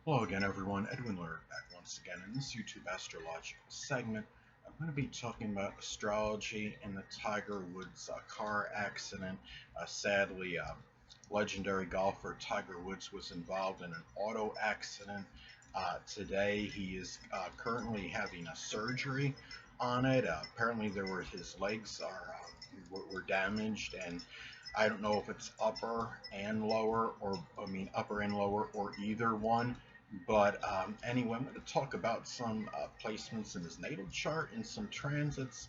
Hello again, everyone. Edwin Learnard back once again. In this YouTube astrological segment, I'm going to be talking about astrology and the Tiger Woods car accident. Sadly, legendary golfer Tiger Woods was involved in an auto accident. Today, he is currently having a surgery on it. Apparently, his legs were damaged, and I don't know if it's upper and lower, or either one. But anyway, I'm going to talk about some placements in his natal chart and some transits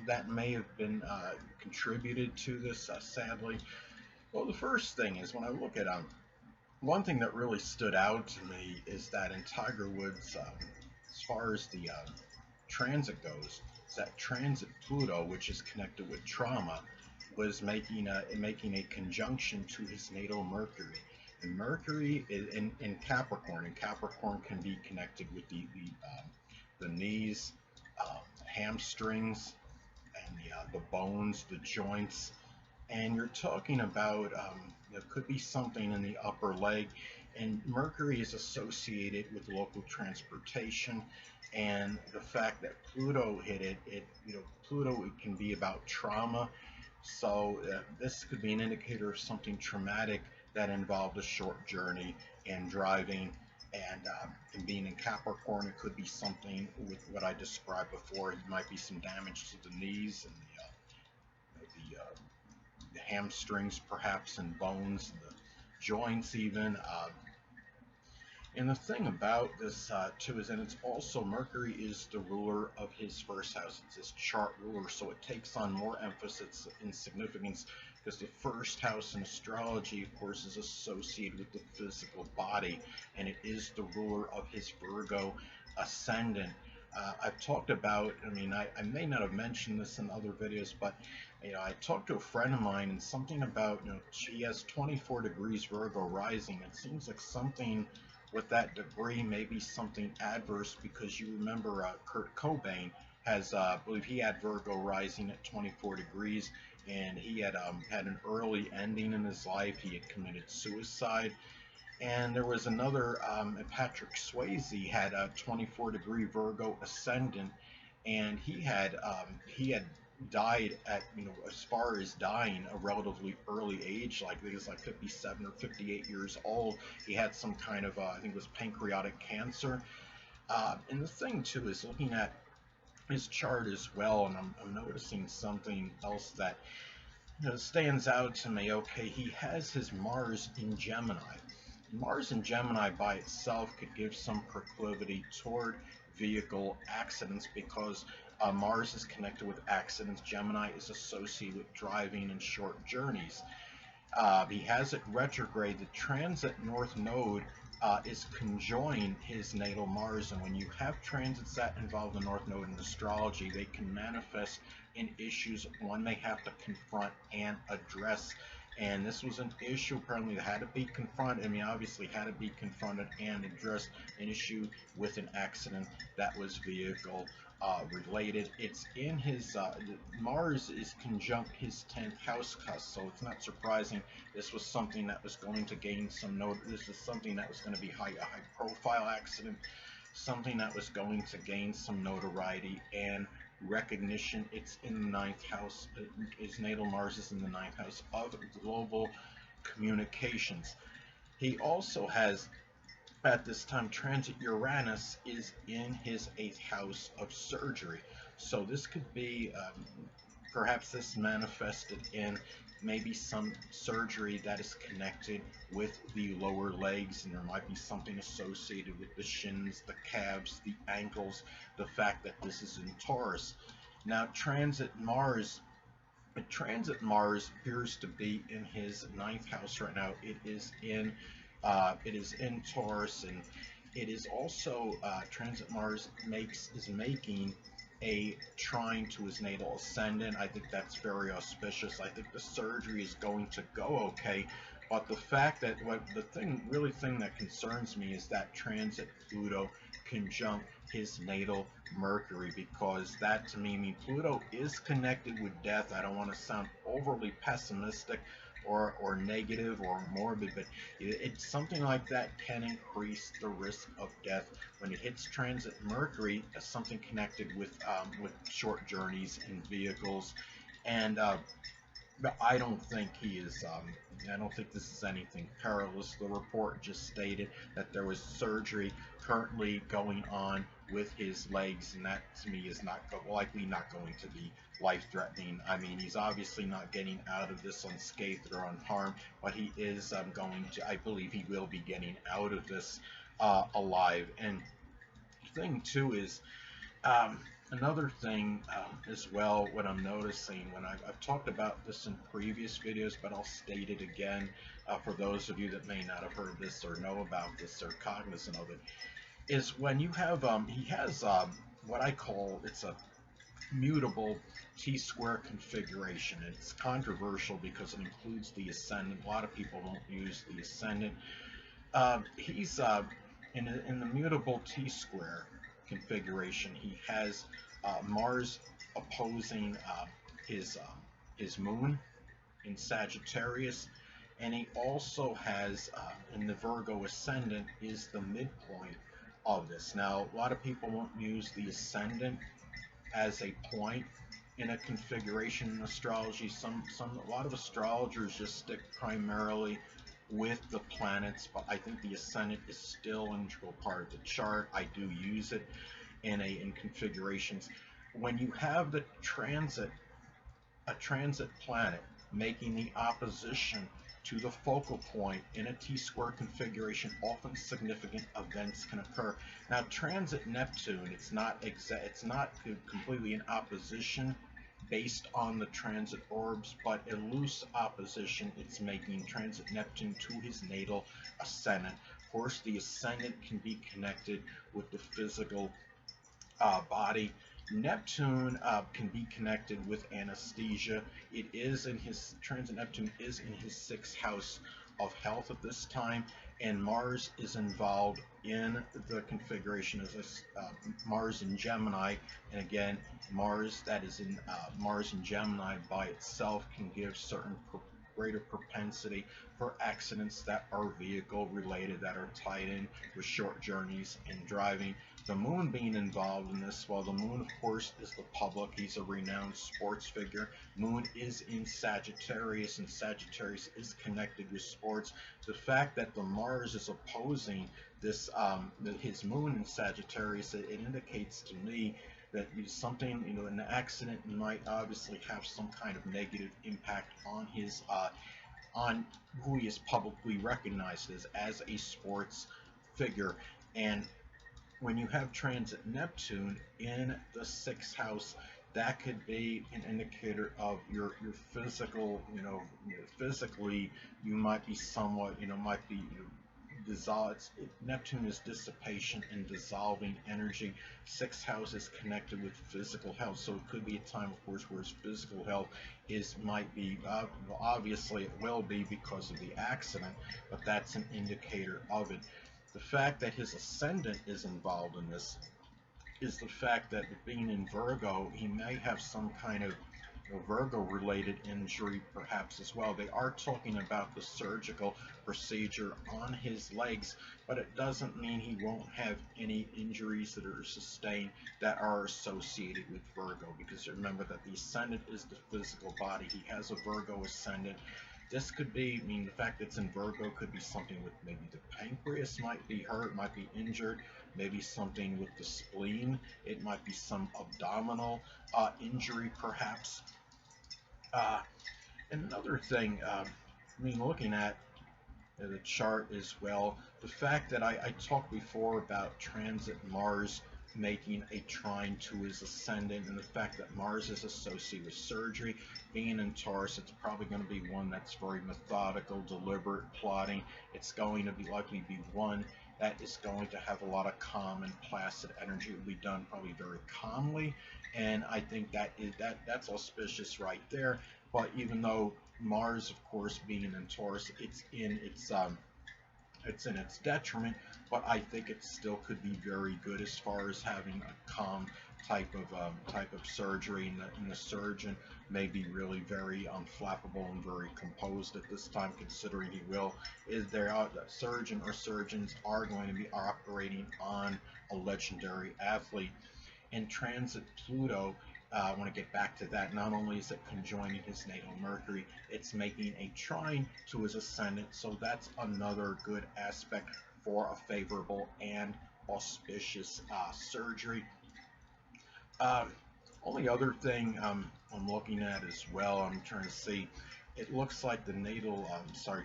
that may have been contributed to this, sadly. Well, the first thing is when I look at one thing that really stood out to me is that in Tiger Woods, as far as the transit goes, is that transit Pluto, which is connected with trauma, was making a conjunction to his natal Mercury. And Mercury is in Capricorn, and Capricorn can be connected with the knees, hamstrings, and the bones, the joints. And you're talking about there could be something in the upper leg, and Mercury is associated with local transportation, and the fact that Pluto hit Pluto, it can be about trauma. So this could be an indicator of something traumatic that involved a short journey and driving. And being in Capricorn, it could be something with what I described before. It might be some damage to the knees and the hamstrings, perhaps, and bones, and the joints, even. And the thing about this too is, and it's also Mercury is the ruler of his first house. It's his chart ruler, so it takes on more emphasis and significance because the first house in astrology, of course, is associated with the physical body, and it is the ruler of his Virgo ascendant. I've talked about, I may not have mentioned this in other videos, but I talked to a friend of mine, and something about, she has 24 degrees Virgo rising. It seems like something with that degree may be something adverse, because you remember Kurt Cobain I believe he had Virgo rising at 24 degrees, and he had an early ending in his life. He had committed suicide. And there was another, Patrick Swayze had a 24-degree Virgo ascendant, and he had died at, as far as dying, a relatively early age, like I think it's like 57 or 58 years old. He had some kind of I think it was pancreatic cancer. And the thing too is looking at his chart as well, and I'm noticing something else that stands out to me. Okay, he has his Mars in Gemini. Mars in Gemini by itself could give some proclivity toward vehicle accidents, because Mars is connected with accidents. Gemini is associated with driving and short journeys. He has it retrograde. The transit North Node is conjoining his natal Mars, and when you have transits that involve the North Node in astrology, they can manifest in issues one may have to confront and address. And this was an issue apparently that had to be confronted. Obviously had to be confronted and addressed, an issue with an accident that was vehicle related. It's in his Mars is conjunct his 10th house cusp, so it's not surprising this was something that was going to gain some note. This is something that was going to be a high profile accident, something that was going to gain some notoriety and recognition. It's in the ninth house. His natal Mars is in the ninth house of global communications. He also has, at this time, transit Uranus is in his eighth house of surgery. So this could be, perhaps this manifested in maybe some surgery that is connected with the lower legs, and there might be something associated with the shins, the calves, the ankles, the fact that this is in Taurus. Now, transit Mars appears to be in his ninth house right now. It is in Taurus, and it is also, transit Mars is making a trine to his natal ascendant. I think that's very auspicious. I think the surgery is going to go okay, but the fact that thing that concerns me is that transit Pluto conjunct his natal Mercury, because that to me means Pluto is connected with death. I don't want to sound overly pessimistic or negative or morbid, but it's something like that can increase the risk of death when it hits transit Mercury. Something connected with short journeys in vehicles, and but I don't think he is. I don't think this is anything perilous. The report just stated that there was surgery currently going on with his legs, and that to me is likely not going to be life-threatening. I mean, he's obviously not getting out of this unscathed or unharmed, but he is going to. I believe he will be getting out of this alive. And the thing too is. Um, Another thing as well, what I'm noticing when I've talked about this in previous videos, but I'll state it again for those of you that may not have heard this or know about this or cognizant of it, is when you have, he has what I call, it's a mutable T-square configuration. It's controversial because it includes the ascendant. A lot of people won't use the ascendant. He's in the mutable T-square configuration. He has Mars opposing his uh, his moon in Sagittarius, and he also has in the Virgo ascendant is the midpoint of this. Now, a lot of people won't use the ascendant as a point in a configuration in astrology. A lot of astrologers just stick primarily with the planets, but I think the ascendant is still an integral part of the chart. I do use it in configurations. When you have a transit planet making the opposition to the focal point in a T-square configuration, often significant events can occur. Now, transit Neptune, it's not completely in opposition based on the transit orbs, but a loose opposition. It's making transit Neptune to his natal ascendant. Of course, the ascendant can be connected with the physical body. Neptune can be connected with anesthesia. It is in his transit. Neptune is in his sixth house of health at this time, and Mars is involved in the configuration as Mars in Gemini. And again, Mars that is in Mars in Gemini by itself can give certain greater propensity for accidents that are vehicle related, that are tied in with short journeys and driving. The moon being involved in this, while the moon of course is the public, he's a renowned sports figure. Moon is in Sagittarius, and Sagittarius is connected with sports. The fact that the Mars is opposing this his moon in Sagittarius, it indicates to me that something, an accident might obviously have some kind of negative impact on his on who he is publicly recognized as a sports figure. And when you have transit Neptune in the sixth house, that could be an indicator of your physical, physically you might be somewhat, might be dissolved. Neptune is dissipation and dissolving energy. Sixth house is connected with physical health, so it could be a time, of course, where his physical health might be obviously it will be because of the accident, but that's an indicator of it. The fact that his ascendant is involved in this is the fact that being in Virgo, he may have some kind of Virgo-related injury perhaps as well. They are talking about the surgical procedure on his legs, but it doesn't mean he won't have any injuries that are sustained that are associated with Virgo, because remember that the ascendant is the physical body. He has a Virgo ascendant. This could be, the fact that it's in Virgo could be something with maybe the pancreas might be hurt, might be injured, maybe something with the spleen. It might be some abdominal injury perhaps. And another thing, looking at the chart as well, the fact that I talked before about transit Mars making a trine to his ascendant, and the fact that Mars is associated with surgery. Being in Taurus, it's probably going to be one that's very methodical, deliberate, plotting. It's going to be likely be one that is going to have a lot of calm and placid energy. It will be done probably very calmly, and I think that's auspicious right there. But even though Mars, of course, being in Taurus, it's in its it's in its detriment, but I think it still could be very good as far as having a calm type of surgery, and the surgeon may be really very unflappable and very composed at this time, considering he will is there the surgeon or surgeons are going to be operating on a legendary athlete. And transit Pluto, I want to get back to that. Not only is it conjoining his natal Mercury, it's making a trine to his ascendant. So that's another good aspect for a favorable and auspicious surgery. Um, Only other thing I'm looking at as well, I'm trying to see. It looks like the natal,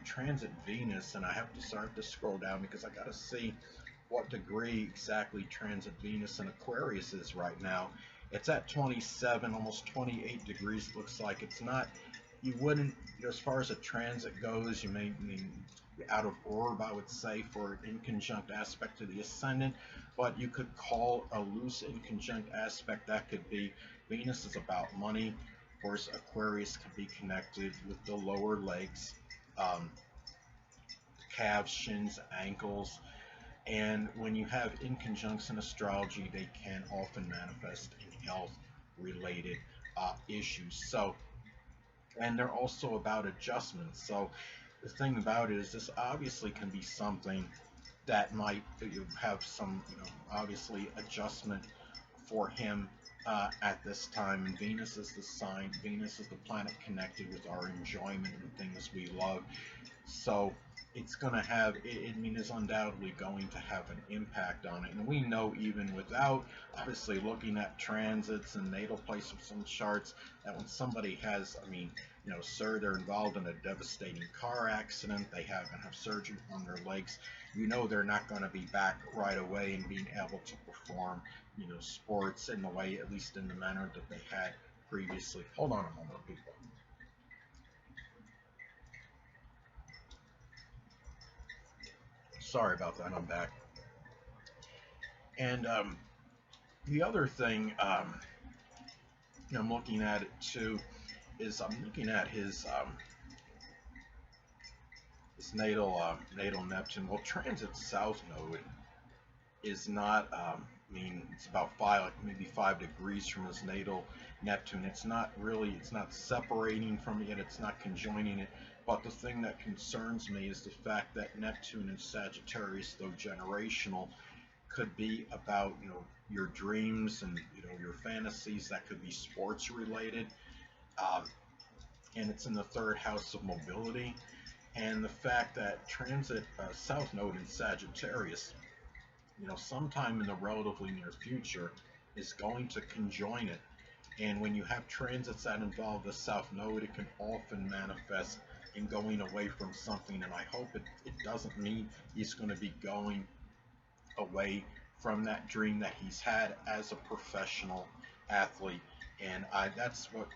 transit Venus, and I have to start to scroll down because I got to see what degree exactly transit Venus in Aquarius is right now. It's at 27, almost 28 degrees. It looks like it's not. You wouldn't, as far as a transit goes, you may be out of orb, I would say, for an inconjunct aspect to the ascendant, but you could call a loose inconjunct aspect. That could be Venus is about money. Of course, Aquarius could be connected with the lower legs, um, calves, shins, ankles. And when you have inconjuncts in astrology, they can often manifest in health related issues. So, and they're also about adjustments. So, the thing about it is, this obviously can be something that might you have some, obviously adjustment for him at this time. And Venus is the sign. Venus is the planet connected with our enjoyment and things we love. So it's going to have, I mean, is undoubtedly going to have an impact on it. And we know, even without obviously looking at transits and natal place of some charts, that when somebody has, I mean, sir, they're involved in a devastating car accident, they have surgery on their legs, they're not going to be back right away and being able to perform, sports in the way, at least in the manner that they had previously. Hold on a moment, people. Sorry about that, I'm back. And the other thing I'm looking at it too is I'm looking at his natal Neptune. Well, transit south node is not. I mean, it's about maybe 5 degrees from his natal Neptune. It's not really. It's not separating from it. It's not conjoining it. But the thing that concerns me is the fact that Neptune in Sagittarius, though generational, could be about your dreams and your fantasies. That could be sports related, um, and it's in the third house of mobility. And the fact that transit south node in Sagittarius, sometime in the relatively near future, is going to conjoin it. And when you have transits that involve the south node, it can often manifest in going away from something. And I hope it doesn't mean he's going to be going away from that dream that he's had as a professional athlete. And that's what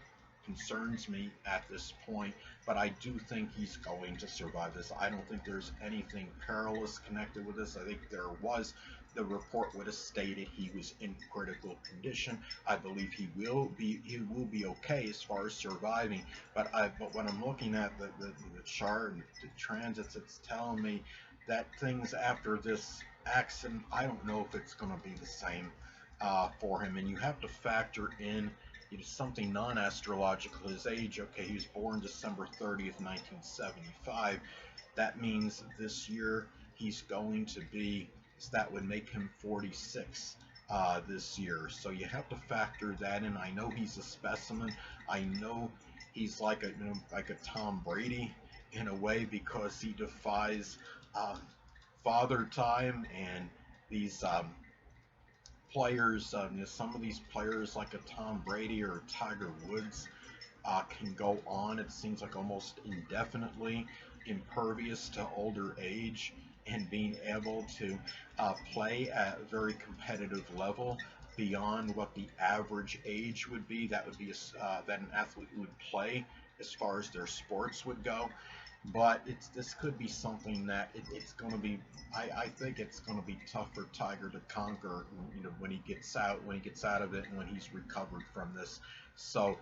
concerns me at this point, but I do think he's going to survive this. I don't think there's anything perilous connected with this. I think there was, the report would have stated he was in critical condition. I believe he will be okay as far as surviving, but when I'm looking at the chart and the transits, it's telling me that things after this accident, I don't know if it's going to be the same for him. And you have to factor in something non-astrological, his age. Okay, he was born December 30th, 1975. That means this year he's going to be, that would make him 46 this year. So you have to factor that in. I know he's a specimen. I know he's like a Tom Brady in a way, because he defies father time, and these players, some of these players like a Tom Brady or Tiger Woods can go on, it seems like, almost indefinitely, impervious to older age, and being able to play at a very competitive level beyond what the average age would be. That would be that an athlete would play as far as their sports would go. But this could be something that it's going to be. I think it's going to be tough for Tiger to conquer. When he gets out of it, and when he's recovered from this. So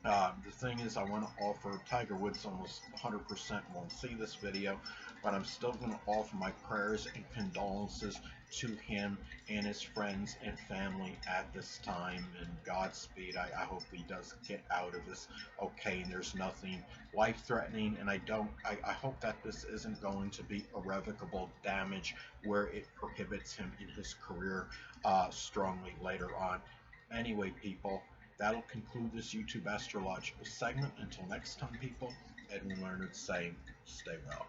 the thing is, I want to offer Tiger Woods almost 100% won't see this video, but I'm still going to offer my prayers and condolences to him and his friends and family at this time, and Godspeed. I hope he does get out of this okay, and there's nothing life-threatening, and I hope that this isn't going to be irrevocable damage where it prohibits him in his career strongly later on. Anyway, people, that'll conclude this YouTube astrological segment. Until next time, people, Edwin Learnard saying, stay well.